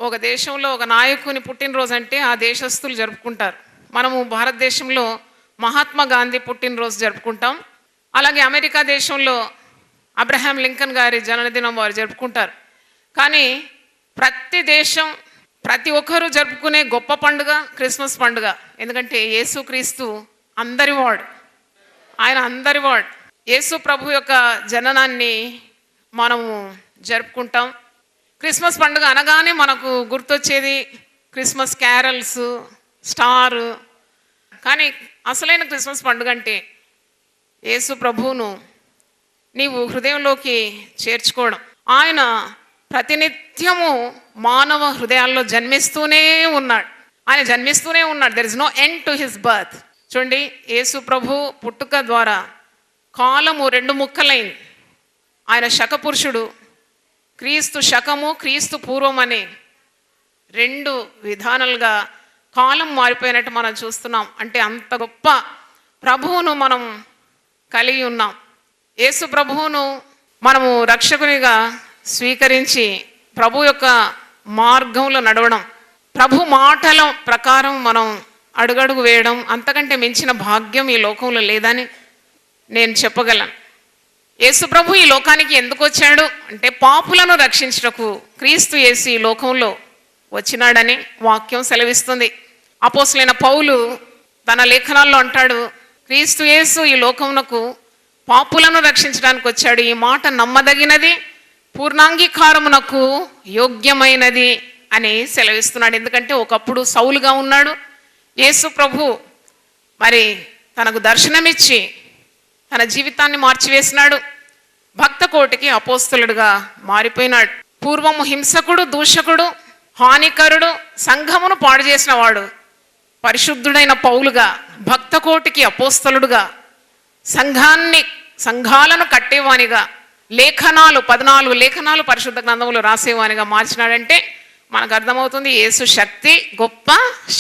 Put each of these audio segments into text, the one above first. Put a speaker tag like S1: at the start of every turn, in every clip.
S1: ఒక దేశంలో ఒక నాయకుని పుట్టినరోజు అంటే ఆ దేశస్తులు జరుపుకుంటారు. మనము భారతదేశంలో మహాత్మా గాంధీ పుట్టినరోజు జరుపుకుంటాం. అలాగే అమెరికా దేశంలో అబ్రహాం లింకన్ గారి జన్మదినం వారు జరుపుకుంటారు. కానీ ప్రతి దేశం, ప్రతి ఒక్కరూ జరుపుకునే గొప్ప పండుగ క్రిస్మస్ పండుగ. ఎందుకంటే యేసుక్రీస్తు అందరివాడు, ఆయన అందరివాడు. యేసు ప్రభు యొక్క జననాన్ని మనము జరుపుకుంటాం. క్రిస్మస్ పండుగ అనగానే మనకు గుర్తొచ్చేది క్రిస్మస్ క్యారల్స్, స్టార్. కానీ అసలైన క్రిస్మస్ పండుగ అంటే యేసు ప్రభువును నీవు హృదయంలోకి చేర్చుకోవడం. ఆయన ప్రతినిత్యము మానవ హృదయాల్లో జన్మిస్తూనే ఉన్నాడు. ఆయన జన్మిస్తూనే ఉన్నాడు. There is no end to his birth. చూడండి, యేసు ప్రభు పుట్టుక ద్వారా కాలము రెండు ముక్కలైంది. ఆయన శకపురుషుడు, క్రీస్తు శకము, క్రీస్తు పూర్వం అనే రెండు విధానాలుగా కాలం మారిపోయినట్టు మనం చూస్తున్నాం. అంటే అంత గొప్ప ప్రభువును మనం కలిగి ఉన్నాం. యేసు ప్రభువును మనము రక్షకునిగా స్వీకరించి ప్రభు యొక్క మార్గంలో నడవడం, ప్రభు మాటల ప్రకారం మనం అడుగడుగు వేయడం, అంతకంటే మించిన భాగ్యం ఈ లోకంలో లేదని నేను చెప్పగలను. యేసు ప్రభు ఈ లోకానికి ఎందుకు వచ్చాడు అంటే పాపులను రక్షించుటకు క్రీస్తు యేసు ఈ లోకంలో వచ్చినాడని వాక్యం సెలవిస్తుంది. అపోస్తలుడైన పౌలు తన లేఖనాల్లో అంటాడు, క్రీస్తు యేసు ఈ లోకమునకు పాపులను రక్షించడానికి వచ్చాడు. ఈ మాట నమ్మదగినది, పూర్ణాంగీకారమునకు యోగ్యమైనది అని సెలవిస్తున్నాడు. ఎందుకంటే ఒకప్పుడు సౌలుగా ఉన్నాడు. యేసు ప్రభు మరి తనకు దర్శనమిచ్చి తన జీవితాన్ని మార్చివేసినాడు. భక్త కోటికి అపోస్తలుడుగా మారిపోయినాడు. పూర్వము హింసకుడు, దూషకుడు, హానికరుడు, సంఘమును పాడు చేసిన వాడు పరిశుద్ధుడైన పౌలుగా, భక్త కోటికి అపోస్తలుడుగా, సంఘాలను కట్టేవానిగా, 14 లేఖనాలు పరిశుద్ధ గ్రంథములు రాసేవానిగా మార్చినాడంటే మనకు అర్థమవుతుంది యేసు శక్తి గొప్ప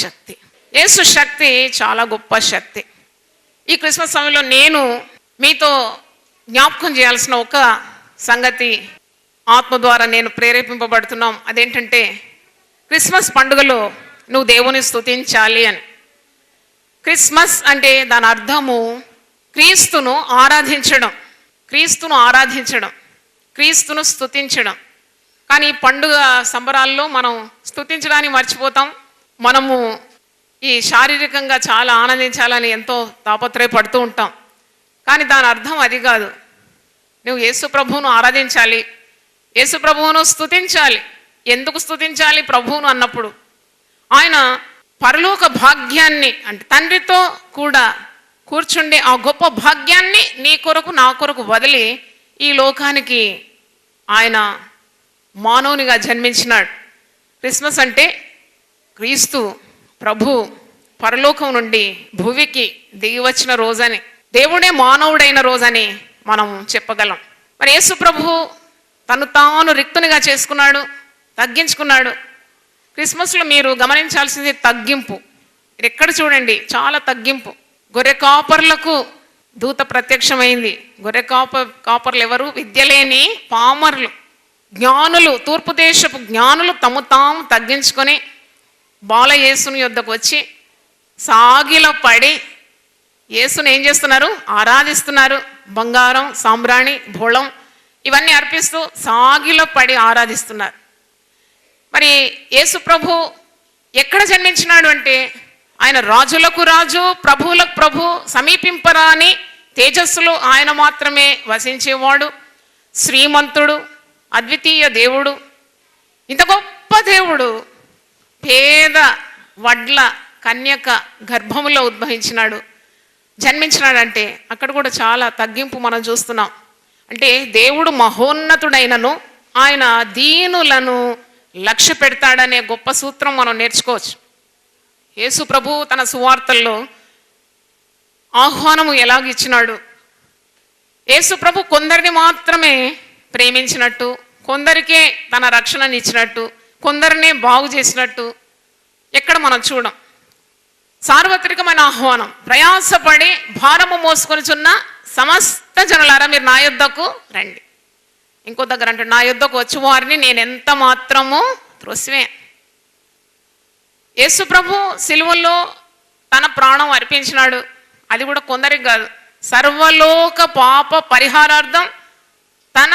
S1: శక్తి. యేసు శక్తి చాలా గొప్ప శక్తి. ఈ క్రిస్మస్ సమయంలో నేను మీతో జ్ఞాపకం చేయాల్సిన ఒక సంగతి ఆత్మ ద్వారా నేను ప్రేరేపింపబడుతున్నాం. అదేంటంటే క్రిస్మస్ పండుగలో నువ్వు దేవుని స్తుతించాలి అని. క్రిస్మస్ అంటే దాని అర్థము క్రీస్తును ఆరాధించడం, క్రీస్తును స్తుతించడం. కానీ ఈ పండుగ సంబరాల్లో మనం స్తుతించడానికి మర్చిపోతాం. మనము ఈ శారీరకంగా చాలా ఆనందించాలని ఎంతో తాపత్రయపడుతూ ఉంటాం. కానీ దాని అర్థం అది కాదు. నువ్వు యేసు ప్రభువును ఆరాధించాలి, యేసు ప్రభువును స్తుతించాలి. ఎందుకు స్తుతించాలి ప్రభువును అన్నప్పుడు? ఆయన పరలోక భాగ్యాన్ని, అంటే తండ్రితో కూడా కూర్చుండే ఆ గొప్ప భాగ్యాన్ని నీ కొరకు నా కొరకు వదిలి ఈ లోకానికి ఆయన మానవునిగా జన్మించినాడు. క్రిస్మస్ అంటే క్రీస్తు ప్రభు పరలోకం నుండి భూమికి దిగి వచ్చిన రోజని, దేవుడే మానవుడైన రోజని మనం చెప్పగలం. మరి యేసు ప్రభు తను తాను రిక్తునిగా చేసుకున్నాడు, తగ్గించుకున్నాడు. క్రిస్మస్లో మీరు గమనించాల్సింది తగ్గింపు. మీరు ఎక్కడ చూడండి చాలా తగ్గింపు. గొర్రె కాపర్లకు దూత ప్రత్యక్షమైంది. గొర్రె కాపర్లు ఎవరు? విద్య లేని పామర్లు, జ్ఞానులు, తూర్పు దేశపు జ్ఞానులు తము తాము తగ్గించుకొని బాల యేసుని యొద్దకు వచ్చి సాగిల పడి యేసుని ఏం చేస్తున్నారు? ఆరాధిస్తున్నారు. బంగారం, సాంబ్రాణి, భోళం ఇవన్నీ అర్పిస్తూ సాగిల పడి ఆరాధిస్తున్నారు. మరి యేసు ప్రభు ఎక్కడ జన్మించినాడు అంటే ఆయన రాజులకు రాజు, ప్రభువులకు ప్రభు, సమీపింపరాని తేజస్సులో ఆయన మాత్రమే వసించేవాడు, శ్రీమంతుడు, అద్వితీయ దేవుడు. ఇంత గొప్ప దేవుడు పేద వడ్ల కన్యక గర్భములో ఉద్భవించినాడు, జన్మించినాడంటే అక్కడ కూడా చాలా తగ్గింపు మనం చూస్తున్నాం. అంటే దేవుడు మహోన్నతుడైనను ఆయన దీనులను లక్ష్య పెడతాడనే గొప్ప సూత్రం మనం నేర్చుకోవచ్చు. యేసు ప్రభు తన సువార్తల్లో ఆహ్వానము ఎలాగిచ్చినాడు? యేసు ప్రభు కొందరిని మాత్రమే ప్రేమించినట్టు, కొందరికే తన రక్షణని ఇచ్చినట్టు, కొందరినే బాగు చేసినట్టు ఎక్కడ మనం చూడం. సార్వత్రికమైన ఆహ్వానం. ప్రయాసపడి భారము మోసుకొనిచున్న సమస్త జనులారా మీరు నా యొద్దకు రండి. ఇంకో దగ్గర అంటే నా యొద్దకు వచ్చి వారిని నేను ఎంత మాత్రము త్రోసివే. యేసు ప్రభు సిలువలో తన ప్రాణం అర్పించినాడు. అది కూడా కొందరికి కాదు, సర్వలోక పాప పరిహారార్థం తన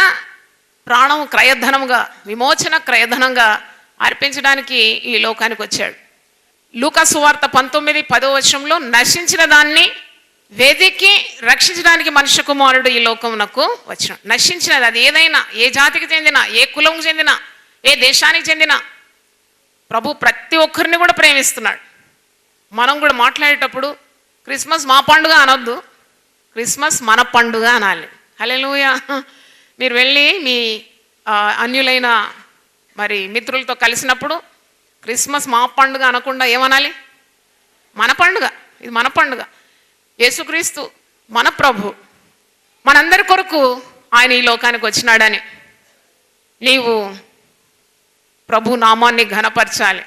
S1: ప్రాణం క్రయధనంగా, విమోచన క్రయధనంగా అర్పించడానికి ఈ లోకానికి వచ్చాడు. లూకా సువార్త 19:10 నశించిన దాన్ని వెదికి రక్షించడానికి మనుష్య కుమారుడు ఈ లోకమునకు వచ్చాడు. నశించినది అది ఏదైనా, ఏ జాతికి చెందిన, ఏ కులం చెందిన, ఏ దేశానికి చెందిన, ప్రభు ప్రతి ఒక్కరిని కూడా ప్రేమిస్తున్నాడు. మనం కూడా మాట్లాడేటప్పుడు క్రిస్మస్ మా పండుగ అనొద్దు, క్రిస్మస్ మన పండుగ అనాలి. హల్లెలూయా. మీరు వెళ్ళి మీ అన్యులైన మరి మిత్రులతో కలిసినప్పుడు క్రిస్మస్ మా పండుగ అనకుండా ఏమనాలి? మన పండుగ, ఇది మన పండుగ. యేసుక్రీస్తు మన ప్రభు, మనందరి కొరకు ఆయన ఈ లోకానికి వచ్చినాడని నీవు ప్రభు నామాన్ని ఘనపరచాలి.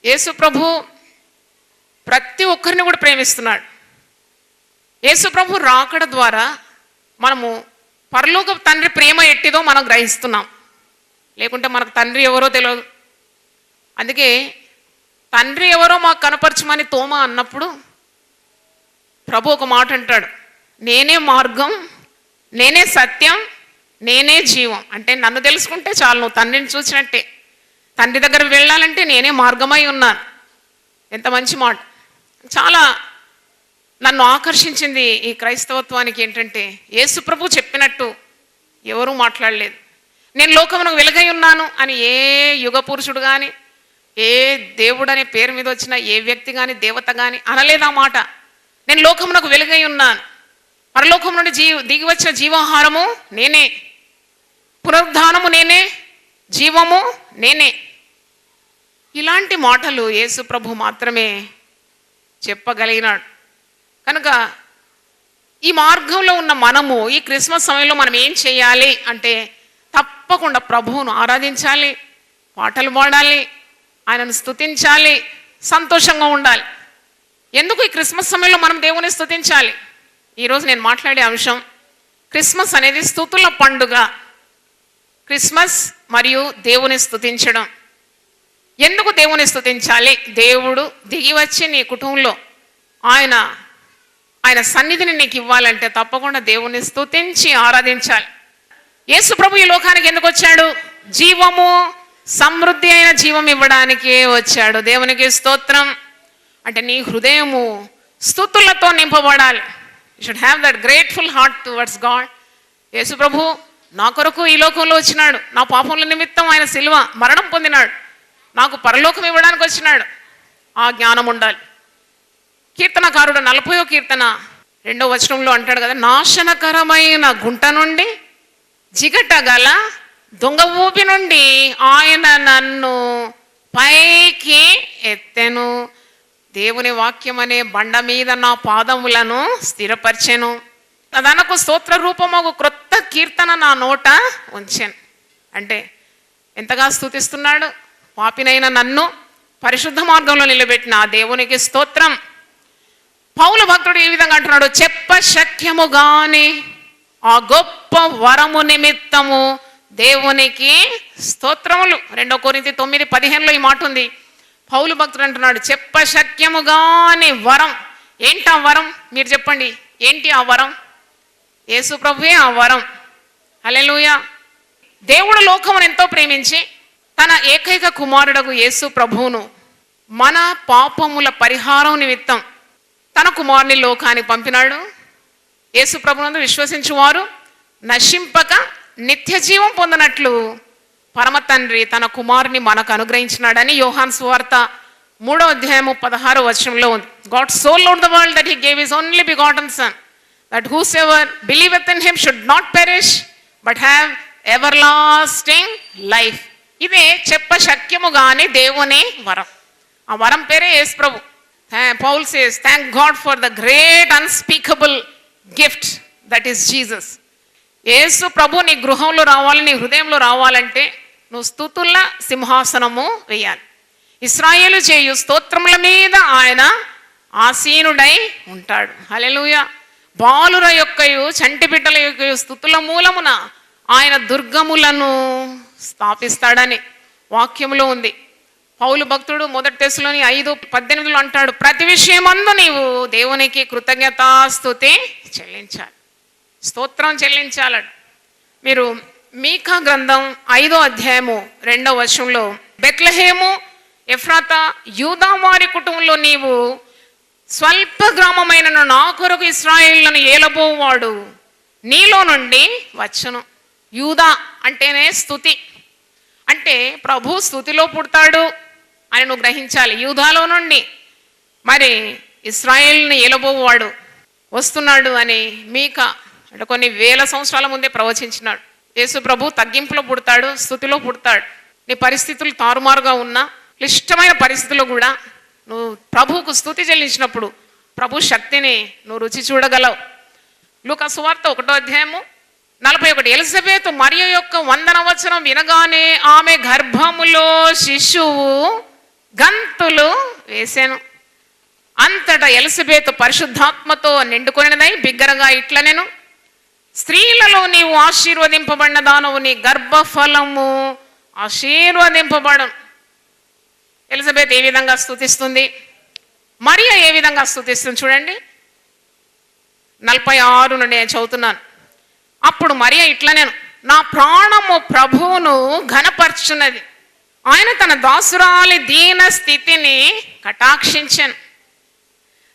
S1: యేసు ప్రభు ప్రతి ఒక్కరిని కూడా ప్రేమిస్తున్నాడు. యేసు ప్రభు రాకడ ద్వారా మనము పరలోక తండ్రి ప్రేమ ఎట్టిదో మనం గ్రహిస్తున్నాం. లేకుంటే మనకు తండ్రి ఎవరో తెలియదు. అందుకే తండ్రి ఎవరో మాకు కనపరచమని తోమా అన్నప్పుడు ప్రభు ఒక మాట అంటాడు, నేనే మార్గం, నేనే సత్యం, నేనే జీవం. అంటే నన్ను తెలుసుకుంటే చాలు, నువ్వు తండ్రిని చూసినట్టే. తండ్రి దగ్గర వెళ్ళాలంటే నేనే మార్గమై ఉన్నాను. ఎంత మంచి మాట. చాలా నన్ను ఆకర్షించింది ఈ క్రైస్తవత్వానికి ఏంటంటే, యేసు ప్రభు చెప్పినట్టు ఎవరూ మాట్లాడలేదు. నేను లోకమునకు వెలుగై ఉన్నాను అని ఏ యుగ పురుషుడు కానీ, ఏ దేవుడు అనే పేరు మీద వచ్చిన ఏ వ్యక్తి కానీ, దేవత కానీ అనలేదు ఆ మాట. నేను లోకమునకు వెలుగై ఉన్నాను, పరలోకం నుండి దిగి వచ్చిన జీవాహారము నేనే, పునరుద్ధానము నేనే, జీవము నేనే. ఇలాంటి మాటలు యేసు ప్రభు మాత్రమే చెప్పగలిగినాడు. కనుక ఈ మార్గంలో ఉన్న మనము ఈ క్రిస్మస్ సమయంలో మనం ఏం చేయాలి అంటే, తప్పకుండా ప్రభువును ఆరాధించాలి, పాటలు పాడాలి, ఆయనను స్తుతించాలి, సంతోషంగా ఉండాలి. ఎందుకు ఈ క్రిస్మస్ సమయంలో మనం దేవుని స్తుతించాలి? ఈరోజు నేను మాట్లాడే అంశం, క్రిస్మస్ అనేది స్తుతుల పండుగ. క్రిస్మస్ మరియు దేవుని స్తుతించడం. ఎందుకు దేవుని స్తుతించాలి? దేవుడు దిగి వచ్చి నీ కుటుంబంలో ఆయన సన్నిధిని నీకు ఇవ్వాలంటే తప్పకుండా దేవుని స్తుతించి ఆరాధించాలి. యేసు ప్రభు ఈ లోకానికి ఎందుకు వచ్చాడు? జీవము, సమృద్ధి అయిన జీవం ఇవ్వడానికి వచ్చాడు. దేవునికి స్తోత్రం. అంటే నీ హృదయము స్తుతులతో నింపబడాలి. You should have that grateful heart towards God. Yesu ప్రభు నా కొరకు ఈ లోకంలో వచ్చినాడు, నా పాపముల నిమిత్తం ఆయన సిలువ మరణం పొందినాడు, నాకు పరలోకం ఇవ్వడానికి వచ్చినాడు. ఆ జ్ఞానం ఉండాలి. కీర్తనకారుడు 40వ కీర్తన 2వ వచనంలో అంటాడు కదా, నాశనకరమైన గుంట నుండి, జిగటగల దొంగ ఊపి నుండి ఆయన నన్ను పైకి ఎత్తెను. దేవుని వాక్యం అనే బండ మీద నా పాదములను స్థిరపరిచెను. తనకు స్తోత్ర రూపము క్రొత్త కీర్తన నా నోట ఉంచాను. అంటే ఎంతగా స్తుతిస్తున్నాడు? పాపినైన నన్ను పరిశుద్ధ మార్గంలో నిలబెట్టిన ఆ దేవునికి స్తోత్రం. పౌలు భక్తుడు ఈ విధంగా అంటున్నాడు, చెప్ప శక్యము గాని ఆ గొప్ప వరము నిమిత్తము దేవునికి స్తోత్రములు. 2 కొరింథీ 9:15 ఈ మాట ఉంది. పౌలు భక్తుడు అంటున్నాడు, చెప్ప శక్యము గాని వరం. ఏంటి ఆ వరం? మీరు చెప్పండి, ఏంటి ఆ వరం? యేసు ప్రభువే ఆ వరం. హల్లెలూయా. దేవుడు లోకమును ఎంతో ప్రేమించి తన ఏకైక కుమారుడగు యేసు ప్రభువును మన పాపముల పరిహారం నిమిత్తం తన కుమారుని లోకానికి పంపినాడు. యేసు ప్రభువునందు విశ్వసించువారు నశింపక నిత్య జీవం పొందినట్లు పరమ తండ్రి తన కుమారుని మనకు అనుగ్రహించినాడని యోహాను సువార్త 3వ అధ్యాయము 16వ వచనంలో ఉంది. God so loved the world that he gave his only begotten son, that whosoever believeth in him should not perish but have everlasting life. ఇదే చెప్ప శక్యము గాని దేవుని వరం. ఆ వరం పేరే యేసు ప్రభు. Paul says, thank God for the great unspeakable gift that is Jesus. యేసు ప్రభు నీ గృహంలో రావాలి, నీ హృదయంలో రావాలంటే నువ్వు స్తుతుల సింహాసనము వేయాలి. ఇశ్రాయేలు చేయు స్తోత్రముల మీద ఆయన ఆసీనుడై ఉంటాడు. హల్లెలూయా. బాలుర యొక్కయు చంటి బిడ్డల యొక్కయు స్తుతుల మూలమున ఆయన దుర్గములను స్థాపిస్తాడని వాక్యములో ఉంది. పౌలు భక్తుడు మొదటి తెస్సలోని 5:18 అంటాడు, ప్రతి విషయమందు నీవు దేవునికి కృతజ్ఞతాస్తుతి చెల్లించాలి, స్తోత్రం చెల్లించాలట. మీరు మీకా గ్రంథం 5వ అధ్యాయము 2వ వచనంలో, బెత్లెహేము ఎఫ్రాతా యూదా వారి కుటుంబంలో నీవు స్వల్ప గ్రామమైన నా కొరకు ఇశ్రాయేలును ఏలబోవాడు నీలో నుండి వచ్చును. యూదా అంటేనే స్తుతి, అంటే ప్రభు స్తుతిలో పుడతాడు అని నువ్వు గ్రహించాలి. యూదాలో నుండి మరి ఇశ్రాయేలుని ఏలబోవాడు వస్తున్నాడు అని మీకా అంటే కొన్ని వేల సంవత్సరాల ముందే ప్రవచించినాడు. యేసు ప్రభు తగ్గింపులో పుడతాడు, స్తుతిలో పుడతాడు. నీ పరిస్థితులు తారుమారుగా ఉన్నా, క్లిష్టమైన పరిస్థితుల్లో కూడా నువ్వు ప్రభువుకు స్తుతి చెల్లించినప్పుడు ప్రభు శక్తిని నువ్వు రుచి చూడగలవు. లూకా సువార్త 1వ అధ్యాయము 41, ఎలిజబెతు మరియ యొక్క 100వ వచనం వినగానే ఆమె గర్భములో శిశువు గంతులు వేసెను. అంతటా ఎలిజబెతు పరిశుద్ధాత్మతో నిండుకొనినదై బిగ్గరగా ఇట్లనెను, స్త్రీలలో నీవు ఆశీర్వదింపబడిన దానవు, నీ గర్భఫలము ఆశీర్వదింపబడను. ఎలిజబెత్ ఏ విధంగా స్తుతిస్తుంది, మరియ ఏ విధంగా స్తుతిస్తుంది చూడండి. 46 నుండి నేను చదువుతున్నాను. అప్పుడు మరియ ఇట్లనేను, నా ప్రాణము ప్రభువును ఘనపరచున్నది, ఆయన తన దాసురాలి దీన స్థితిని కటాక్షించాను,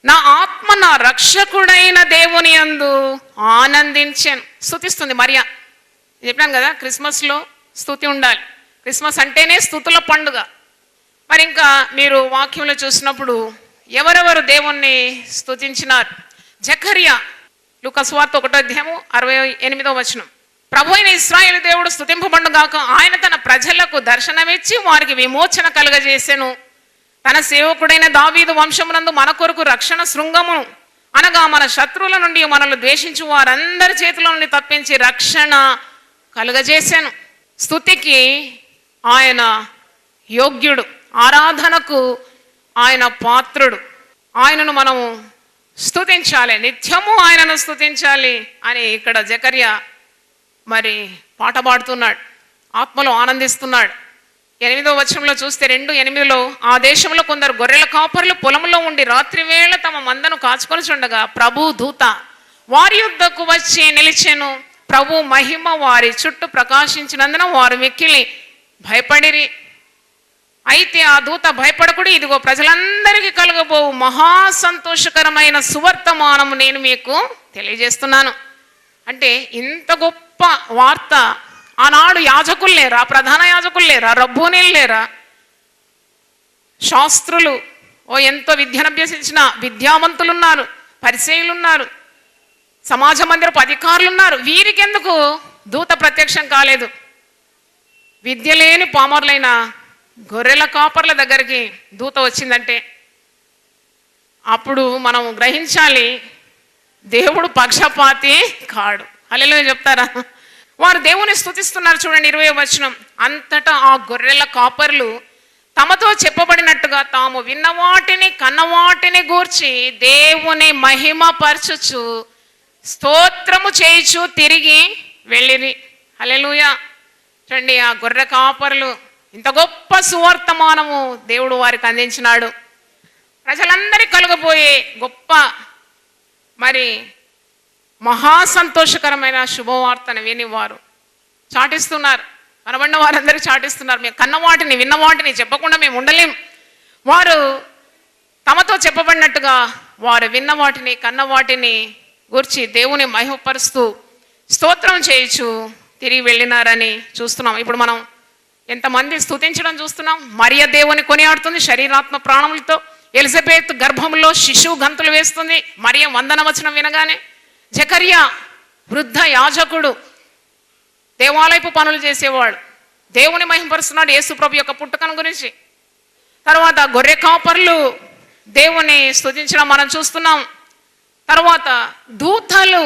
S1: నా ఆత్మ నా రక్షకుడైన దేవుని యందు ఆనందించాను. స్తుతిస్తుంది మరియ. చెప్పాను కదా, క్రిస్మస్లో స్తుతి ఉండాలి. క్రిస్మస్ అంటేనే స్తుతుల పండుగ. మరి ఇంకా మీరు వాక్యంలో చూసినప్పుడు ఎవరెవరు దేవుణ్ణి స్తుతించినారు. జకర్యా లూకా సువార్త 1వ అధ్యాయము 68వ వచనం, ప్రభు అయిన ఇశ్రాయేలు దేవుడు స్తుతింపబడుగాక, ఆయన తన ప్రజలకు దర్శనమిచ్చి వారికి విమోచన కలుగజేసెను, తన సేవకుడైన దావీదు వంశమునందు మన కొరకు రక్షణ శృంగము అనగా మన శత్రువుల నుండి మనల్ని ద్వేషించు వారందరి చేతుల నుండి తప్పించి రక్షణ కలుగజేశాను. స్తుతికి ఆయన యోగ్యుడు, ఆరాధనకు ఆయన పాత్రుడు. ఆయనను మనము స్తుతించాలి, నిత్యము ఆయనను స్తుతించాలి అని ఇక్కడ జకర్యా మరి పాట పాడుతున్నాడు, ఆత్మలో ఆనందిస్తున్నాడు. 8వ వచనంలో చూస్తే 2:8, ఆ దేశంలో కొందరు గొర్రెల కాపరులు పొలంలో ఉండి రాత్రి వేళ తమ మందను కాచుకొని చుండగా ప్రభు దూత వారి యుద్ధకు వచ్చి నిలిచెను, ప్రభు మహిమ వారి చుట్టూ ప్రకాశించినందున వారు మిక్కిలి భయపడిరి. అయితే ఆ దూత భయపడకుడి, ఇదిగో ప్రజలందరికీ కలుగబోవు మహా సంతోషకరమైన సువర్తమానము నేను మీకు తెలియజేస్తున్నాను. అంటే ఇంత గొప్ప వార్త ఆనాడు యాజకులు లేరా, ప్రధాన యాజకులు లేరా, రబ్బోనీలు లేరా, శాస్త్రులు ఎంతో విద్యను అభ్యసించిన విద్యావంతులు ఉన్నారు, పరిచయులు ఉన్నారు, సమాజ మందిరపు అధికారులు ఉన్నారు. వీరికెందుకు దూత ప్రత్యక్షం కాలేదు? విద్య లేని పామరులైన గొర్రెల కాపర్ల దగ్గరికి దూత వచ్చిందంటే అప్పుడు మనం గ్రహించాలి, దేవుడు పక్షపాతి కాడు. హల్లెలూయా చెప్తారా? వారు దేవుని స్తుతిస్తున్నారు. చూడండి 20వ వచనం, అంతటా ఆ గొర్రెల కాపర్లు తమతో చెప్పబడినట్టుగా తాము విన్నవాటిని కన్నవాటిని గూర్చి దేవుని మహిమ పరచుచు స్తోత్రము చేయుచు తిరిగి వెళ్ళిరి. హల్లెలూయా. చూడండి, ఆ గొర్రె కాపర్లు ఇంత గొప్ప సువర్తమానము దేవుడు వారికి అందించినాడు. ప్రజలందరికీ కలుగబోయే గొప్ప మరి మహా సంతోషకరమైన శుభవార్తను విని వారు చాటిస్తున్నారు. కనబడిన వారందరికీ చాటిస్తున్నారు. మేము కన్నవాటిని విన్నవాటిని చెప్పకుండా మేము ఉండలేం. వారు తమతో చెప్పబడినట్టుగా వారు విన్నవాటిని కన్నవాటిని గూర్చి దేవుని మహిమపరుస్తూ స్తోత్రం చేయించు తిరిగి వెళ్ళినారని చూస్తున్నాం. ఇప్పుడు మనం ఎంతమంది స్తుతించడం చూస్తున్నాం. మరియ దేవుని కొనియాడుతుంది శరీరాత్మ ప్రాణములతో. ఎలిజబెత్ గర్భంలో శిశువు గంతులు వేస్తుంది మరియ 100వ వచనం వినగానే. జకర్యా వృద్ధ యాజకుడు, దేవాలయపు పనులు చేసేవాడు, దేవుని మహిమపరుస్తున్నాడు యేసు ప్రభు యొక్క పుట్టుకను గురించి. తర్వాత గొర్రె కాపర్లు దేవుని స్తుతించడం మనం చూస్తున్నాం. తర్వాత దూతలు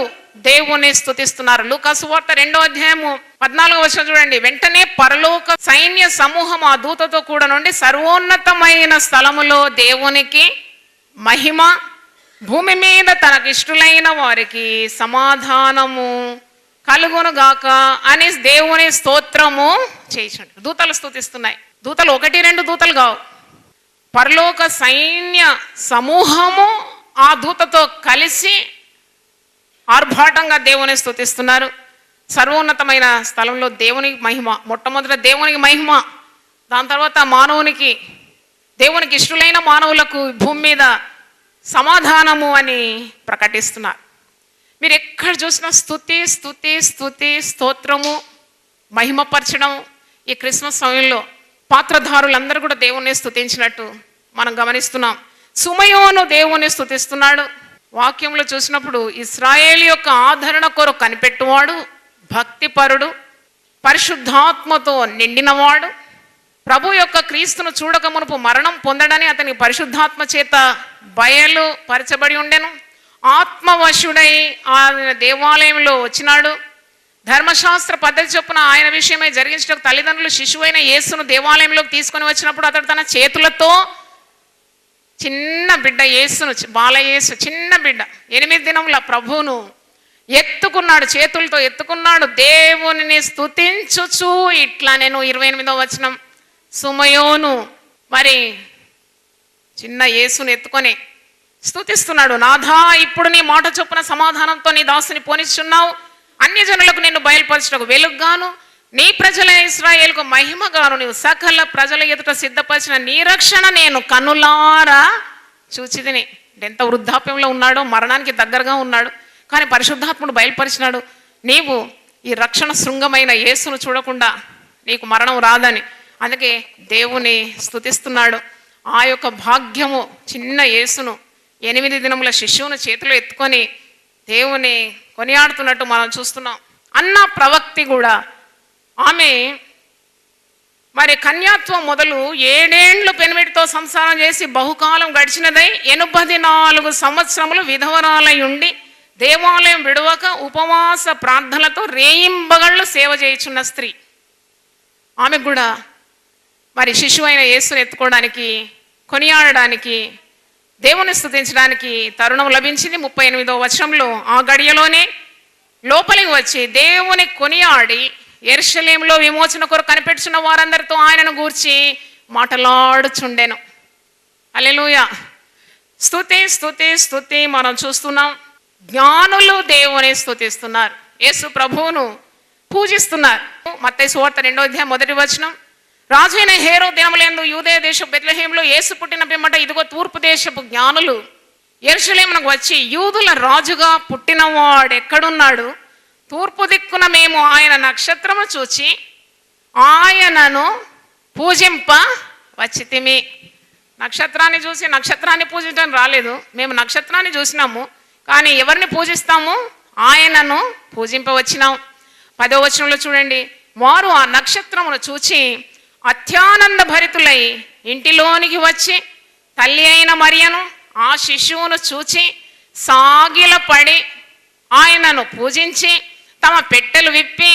S1: దేవుని స్తుతిస్తున్నారు. లూకా సువార్త 2వ అధ్యాయము 14వ వచనం చూడండి, వెంటనే పరలోక సైన్య సమూహం ఆ దూతతో కూడా నుండి సర్వోన్నతమైన స్థలములో దేవునికి మహిమ, భూమి మీద తనకు ఇష్టలైన వారికి సమాధానము కలుగునుగాక అని దేవుని స్తోత్రము చేయించండి. దూతలు స్తుతిస్తున్నాయి. దూతలు 1-2 దూతలు కావు, పరలోక సైన్య సమూహము ఆ దూతతో కలిసి ఆర్భాటంగా దేవుని స్తుతిస్తున్నారు. సర్వోన్నతమైన స్థలంలో దేవునికి మహిమ, మొట్టమొదట దేవునికి మహిమ, దాని తర్వాత మానవునికి, దేవునికి ఇష్టలైన మానవులకు భూమి మీద సమాధానము అని ప్రకటిస్తున్నారు. మీరు ఎక్కడ చూసినా స్తుతి స్తుతి స్తుతి, స్తోత్రము, మహిమపరచడం. ఈ క్రిస్మస్ సమయంలో పాత్రధారులందరూ కూడా దేవుణ్ణి స్తుతించినట్టు మనం గమనిస్తున్నాం. సుమయోను దేవుణ్ణి స్తుతిస్తున్నాడు. వాక్యంలో చూసినప్పుడు ఇశ్రాయేలు యొక్క ఆదరణ కొరకు కనిపెట్టువాడు, భక్తిపరుడు, పరిశుద్ధాత్మతో నిండినవాడు, ప్రభు యొక్క క్రీస్తును చూడక మునుపు మరణం పొందడని అతని పరిశుద్ధాత్మ చేత బయలు పరచబడి ఉండెను. ఆత్మవశుడై ఆయన దేవాలయంలో వచ్చినాడు. ధర్మశాస్త్ర పద్ధతి చొప్పున ఆయన విషయమై జరిగించడానికి తల్లిదండ్రులు శిశువైన యేసును దేవాలయంలోకి తీసుకొని వచ్చినప్పుడు అతడు తన చేతులతో చిన్న బిడ్డ యేసును, బాలయేసు చిన్న బిడ్డ 8 దినముల ప్రభువును ఎత్తుకున్నాడు, చేతులతో ఎత్తుకున్నాడు. దేవునిని స్తుతించుచు ఇట్లా, నేను 28వ వచనం, సుమయోను మరి చిన్న యేసును ఎత్తుకొని స్తుతిస్తున్నాడు. నాథా, ఇప్పుడు నీ మాట చొప్పున సమాధానంతో నీ దాసుని పోనిస్తున్నావు. అన్య జనులకు నిన్ను బయలుపరచుటకు వెలుగుగాను, నీ ప్రజలైన ఇశ్రాయేలుకు మహిమగాను నీవు సకల ప్రజల ఎదుట సిద్ధపరిచిన నీ రక్షణ నేను కనులారా చూచితిని. ఎంత వృద్ధాప్యంలో ఉన్నాడో, మరణానికి దగ్గరగా ఉన్నాడు, కానీ పరిశుద్ధాత్ముడు బయలుపరిచినాడు, నీవు ఈ రక్షణ శృంగమైన యేసును చూడకుండా నీకు మరణం రాదని. అందుకే దేవుని స్తుతిస్తున్నాడు. ఆ యొక్క భాగ్యము, చిన్న యేసును 8 దినముల శిశువును చేతిలో ఎత్తుకొని దేవుని కొనియాడుతున్నట్టు మనం చూస్తున్నాం. అన్న ప్రవక్తి కూడా ఆమె మరి కన్యాత్వం మొదలు 7 ఏండ్లు పెనిమిటితో సంసారం చేసి బహుకాలం గడిచినదై 84 సంవత్సరములు విధవరాలై ఉండి దేవాలయం విడవక ఉపవాస ప్రార్థనలతో రేయింబగళ్ళు సేవ చేయుచున్న స్త్రీ. ఆమెకు కూడా మరి శిశువైన యేసుని ఎత్తుకోవడానికి, కొనియాడడానికి, దేవుని స్తుతించడానికి తరుణం లభించింది. 38వ వచనంలో ఆ గడియలోనే లోపలికి వచ్చి దేవుని కొనియాడి యెరూషలేములో విమోచన కొరకు కనిపెట్టుచున్న వారందరితో ఆయనను గూర్చి మాటలాడుచుండెను. హల్లెలూయా. స్తుతి స్తుతి స్తుతి మనం చూస్తున్నాం. జ్ఞానులు దేవుని స్తుతిస్తున్నారు, యేసు ప్రభువును పూజిస్తున్నారు. మత్తయి సువార్త 2వ అధ్యాయం 1వ వచనం, రాజు అయిన హేరోదు దినములందు యూదయ దేశపు బెత్లెహేములో యేసు పుట్టిన పిమ్మట ఇదిగో తూర్పు దేశపు జ్ఞానులు యెరూషలేమునకు వచ్చి, యూదుల రాజుగా పుట్టినవాడు ఎక్కడున్నాడు? తూర్పు దిక్కున మేము ఆయన నక్షత్రము చూచి ఆయనను పూజింప వచ్చితిమి. నక్షత్రాన్ని చూసి నక్షత్రాన్ని పూజించడం రాలేదు, మేము నక్షత్రాన్ని చూసినాము, కానీ ఎవరిని పూజిస్తాము? ఆయనను పూజింపవచ్చినాం. 10వ వచనంలో చూడండి, వారు ఆ నక్షత్రమును చూచి అత్యానంద భరితులై ఇంటిలోనికి వచ్చి తల్లి అయిన మరియను ఆ శిశువును చూచి సాగిలపడి ఆయనను పూజించి తమ పెట్టెలు విప్పి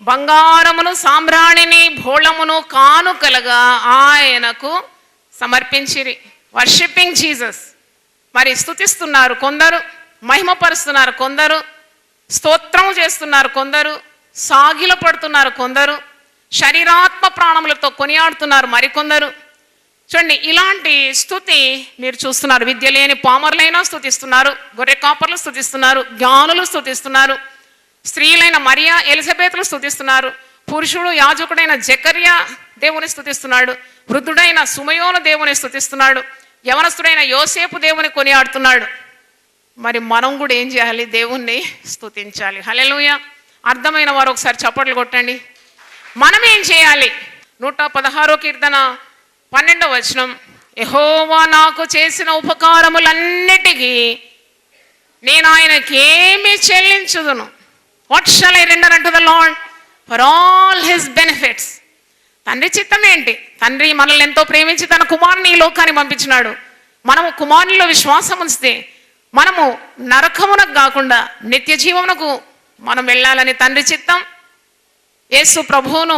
S1: బంగారమును, సాంబ్రాణిని, భోళమును కానుకలుగా ఆయనకు సమర్పించిరి. Worshipping Jesus. మరి స్తుతిస్తున్నారు కొందరు, మహిమపరుస్తున్నారు కొందరు, స్తోత్రం చేస్తున్నారు కొందరు, సాగిల పడుతున్నారు కొందరు, శరీరాత్మ ప్రాణములతో కొనియాడుతున్నారు మరికొందరు. చూడండి, ఇలాంటి స్తుతి మీరు చూస్తున్నారు. విద్య లేని పామరులైనా స్తుతిస్తున్నారు, గొర్రె కాపర్లు స్తుతిస్తున్నారు, జ్ఞానులు స్తుతిస్తున్నారు, స్త్రీలైన మరియా, ఎలిజబెతులు స్తుతిస్తున్నారు, పురుషుడు యాజకుడైన జకర్యా దేవుని స్తుతిస్తున్నాడు, వృద్ధుడైన సుమయోను దేవుని స్తుతిస్తున్నాడు, యవనస్తుడైన యోసేపు దేవుని కొనియాడుతున్నాడు. మరి మనం కూడా ఏం చేయాలి? దేవుణ్ణి స్తుతించాలి. హల్లెలూయా. అర్థమైన వారు ఒకసారి చప్పట్లు కొట్టండి. మనం ఏం చేయాలి? 116వ కీర్తన 12వ వచనం, యెహోవా నాకు చేసిన ఉపకారములన్నిటికీ నేను ఆయనకి ఏమి చెల్లించుదును? What shall I render unto the lord for all his benefits? తండ్రి చిత్తం ఏంటి? తండ్రి మనల్ని ఎంతో ప్రేమించి తన కుమారుని ఈ లోకాన్ని పంపించినాడు. మనము కుమారునిలో విశ్వాసం ఉంచితే మనము నరకమునకు కాకుండా నిత్య జీవమునకు మనం వెళ్ళాలని తండ్రి చిత్తం. యేసు ప్రభువును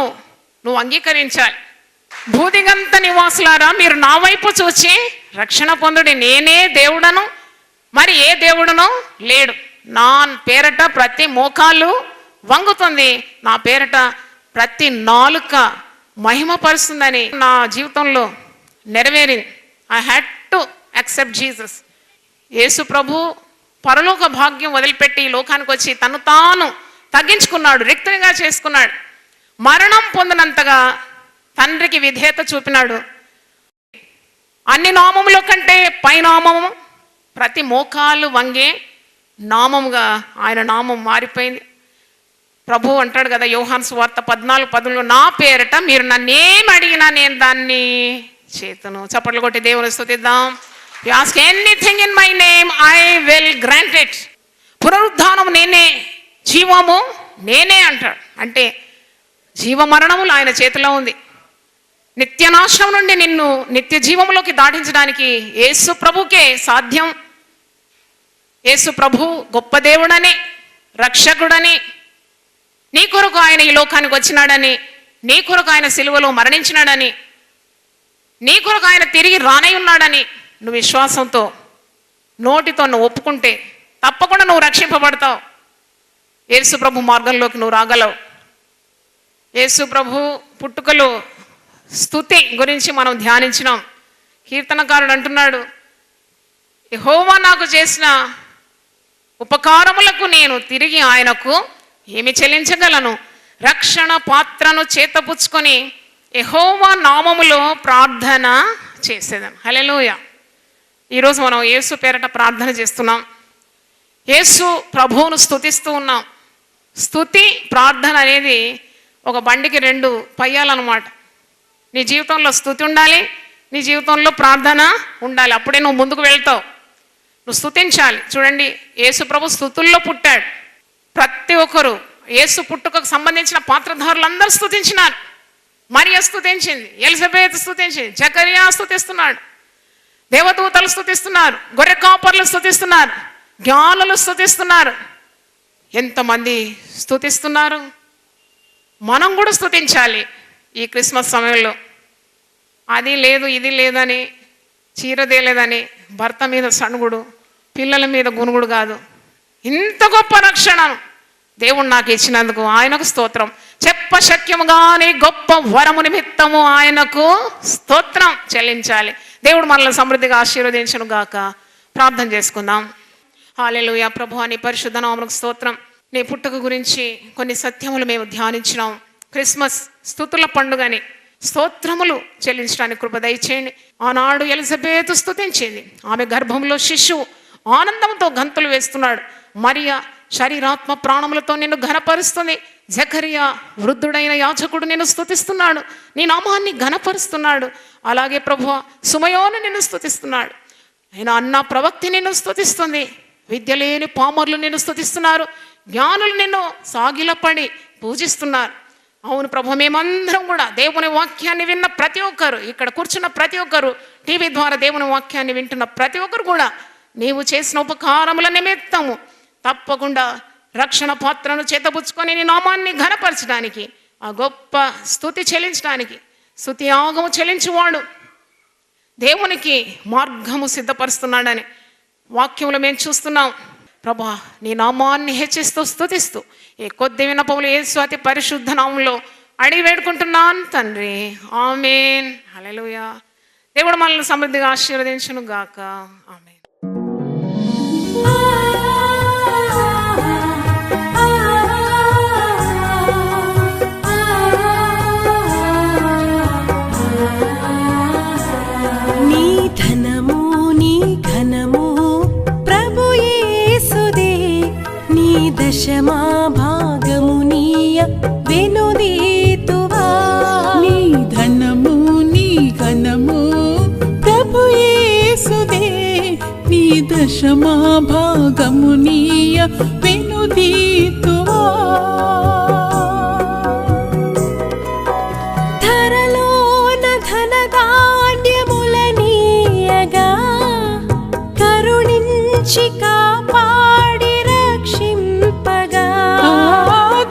S1: నువ్వు అంగీకరించాలి. భూదిగంత నివాసులారా, మీరు నా వైపు చూచి రక్షణ పొందుడి. నేనే దేవుడను, మరి ఏ దేవుడునో లేడు. నా పేరట ప్రతి మోకాలు వంగుతుంది, నా పేరట ప్రతి నాలుక మహిమపరుస్తుందని నా జీవితంలో నెరవేరింది. I had to accept Jesus. Yesu ప్రభు పరలోక భాగ్యం వదిలిపెట్టి ఈ లోకానికి వచ్చి తను తాను తగ్గించుకున్నాడు, రిక్తునిగా చేసుకున్నాడు. మరణం పొందినంతగా తండ్రికి విధేయత చూపినాడు. అన్ని నామముల కంటే పై నామము, ప్రతి మోకాలు వంగే నామముగా ఆయన నామం మారిపోయింది. ప్రభు అంటాడు కదా యోహాను సువార్త 14:10, నా పేరట మీరు నన్నేం అడిగినా నేను దాన్ని చేతును. చప్పట్లు కొట్టి దేవుని స్తుతిద్దాం. You ask anything in my name I will grant it. పునరుద్ధానం నేనే, జీవము నేనే అంటాడు. అంటే జీవ మరణములు ఆయన చేతిలో ఉంది. నిత్యనాశనం నుండి నిన్ను నిత్య జీవంలోకి దాటించడానికి యేసు ప్రభుకే సాధ్యం. యేసు ప్రభు గొప్ప దేవుడని, రక్షకుడని, నీ కొరకు ఆయన ఈ లోకానికి వచ్చినాడని, నీ కొరకు ఆయన సిలువలో మరణించినాడని, నీ కొరకు ఆయన తిరిగి రానై ఉన్నాడని నువ్వు విశ్వాసంతో నోటితో నువ్వు ఒప్పుకుంటే తప్పకుండా నువ్వు రక్షింపబడతావు. యేసు ప్రభు మార్గంలోకి నువ్వు రాగలవు. యేసు ప్రభు పుట్టుకలో స్తుతి గురించి మనం ధ్యానించినాం. కీర్తనకారుడు అంటున్నాడు, యెహోవా నాకు చేసిన ఉపకారములకు నేను తిరిగి ఆయనకు ఏమి చెల్లించగలను? రక్షణ పాత్రను చేతపుచ్చుకొని యెహోవా నామములో ప్రార్థన చేసేదను. హల్లెలూయా. ఈరోజు మనం యేసు పేరట ప్రార్థన చేస్తున్నాం. యేసు ప్రభువును స్తుతిస్తూ ఉన్నాం. స్తుతి ప్రార్థన అనేది ఒక బండికి 2 పయ్యాలన్నమాట. నీ జీవితంలో స్తుతి ఉండాలి, నీ జీవితంలో ప్రార్థన ఉండాలి. అప్పుడే నువ్వు ముందుకు వెళ్తావు. నువ్వు స్తుతించాలి. చూడండి, యేసు ప్రభు స్తుతుల్లో పుట్టాడు. ప్రతి ఒక్కరు యేసు పుట్టుకకు సంబంధించిన పాత్రధారులందరూ స్తుతించినారు. మరియ స్తుతించింది, ఎలిజబెత్ స్తుతించింది, జకరియా స్తుతిస్తున్నాడు, దేవదూతలు స్తుతిస్తున్నారు, గొర్రె కాపర్లు స్తుతిస్తున్నారు, జ్ఞానులు స్తుతిస్తున్నారు. ఎంతమంది స్తుతిస్తున్నారు. మనం కూడా స్తుతించాలి. ఈ క్రిస్మస్ సమయంలో అది లేదు ఇది లేదని, చీరదేలేదని భర్త మీద సణుగుడు, పిల్లల మీద గునుగుడు కాదు. ఇంత గొప్ప రక్షణను దేవుడు నాకు ఇచ్చినందుకు ఆయనకు స్తోత్రం. చెప్పశక్యముగాని గొప్ప వరము నిమిత్తము ఆయనకు స్తోత్రం చెల్లించాలి. దేవుడు మనల్ని సమృద్ధిగా ఆశీర్వదించును గాక. ప్రార్థన చేసుకుందాం. హల్లెలూయా. ప్రభువా నీ పరిశుద్ధ నామమునకు స్తోత్రం. నీ పుట్టుక గురించి కొన్ని సత్యములు మేము ధ్యానించినాం. క్రిస్మస్ స్తుతుల పండుగని స్తోత్రములు చెల్లించడానికి కృప దయచేయండి. ఆనాడు ఎలిజబెత్ స్తుతించింది. ఆమె గర్భంలో శిశువు ఆనందంతో గంతులు వేస్తున్నాడు. మరియా శరీరాత్మ ప్రాణములతో నిన్ను ఘనపరుస్తుంది. జకరియా వృద్ధుడైన యాజకుడు నిన్ను స్తుతిస్తున్నాడు, నీ నామాన్ని ఘనపరుస్తున్నాడు. అలాగే ప్రభువా సుమయోను నిన్ను స్తుతిస్తున్నాడు. ఆయన అన్న ప్రవక్తి నిన్ను స్తుతిస్తుంది. విద్య లేని పామరులు నిన్ను స్తుతిస్తున్నారు. జ్ఞానులు నిన్ను సాగిలపడి పూజిస్తున్నారు. అవును ప్రభు, మేమందరం కూడా దేవుని వాక్యాన్ని విన్న ప్రతి ఒక్కరు, ఇక్కడ కూర్చున్న ప్రతి ఒక్కరు, టీవీ ద్వారా దేవుని వాక్యాన్ని వింటున్న ప్రతి ఒక్కరు కూడా నీవు చేసిన ఉపకారముల నిమిత్తము తప్పకుండా రక్షణ పాత్రను చేతపుచ్చుకొని నీ నామాన్ని ఘనపరచడానికి, ఆ గొప్ప స్తుతి చెల్లించడానికి, స్తుతి యాగము చెల్లించువాడు దేవునికి మార్గము సిద్ధపరుస్తున్నాడని వాక్యములు మేము చూస్తున్నాం. ప్రభా నీ నామాన్ని హెచ్చిస్తూ స్తుతిస్తూ ఈ కొద్ది విన్నపములు యేసు అతి పరిశుద్ధ నామములో అడిగి వేడుకుంటున్నాను తండ్రి. ఆమేన్. హల్లెలూయా. దేవుడు మనల్ని సమృద్ధిగా ఆశీర్వదించును గాక. ఆమేన్.
S2: నీ ధనము నీ ఘనము ప్రభు యేసుదే, నీ దశమా భాగము నీయ వెనుదీతువా.
S3: నీ ధనము నీ ఘనము ప్రభు యేసుదే, నీ దశమా భాగము నీయ వెనుదీతువా.
S2: ధరలోన ధనధాన్యములనీయగా కరుణించి కాపాడి రక్షింపగా.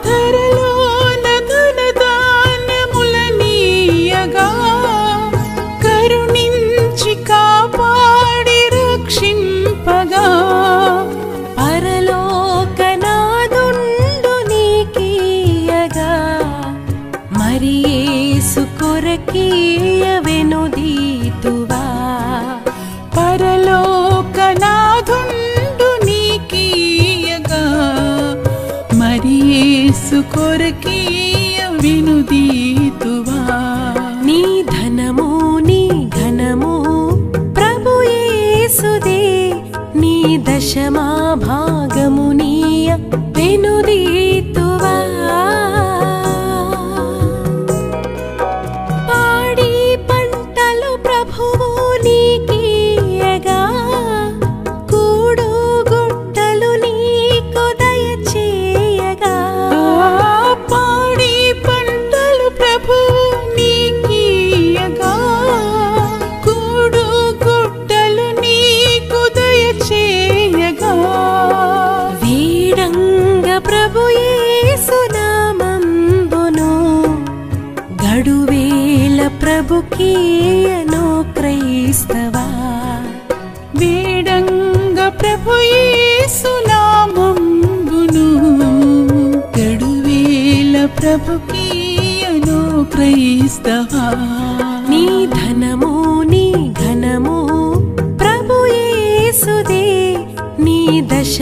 S3: ధరలోన ధనధాన్యములనీయగా కరుణించి కాపాడి రక్షింపగా.
S2: పరలోకనాదుండు నీ ప్రభుకీయవెనుదీతువా
S3: పరలోకనాథుండు నీకీయగా మరి యేసు కొరకీయ వినుదీతువా
S2: నీ ధనము నీ ఘనము ప్రభు యేసుదే నీ దశమా భాగము నీయ వెనుదీతువా పాడి పంటలు ప్రభువు నీకీయగా కూడు గుట్టలు నీకు దయచేయగా
S3: పాడి పంటలు ప్రభు నీకీయగా కూడు గుట్టలు నీకు దయచేయగా
S2: వీడంగ ప్రభు యేసు నామంబును గడువేల ప్రభుకీయను క్రైస్తవా
S3: వేడంగ ప్రభు యేసు నామంబును గడువేల ప్రభుకీయను క్రైస్తవా
S2: నీ ధనము నీ ఘనము ప్రభు యేసుదే నీ దశ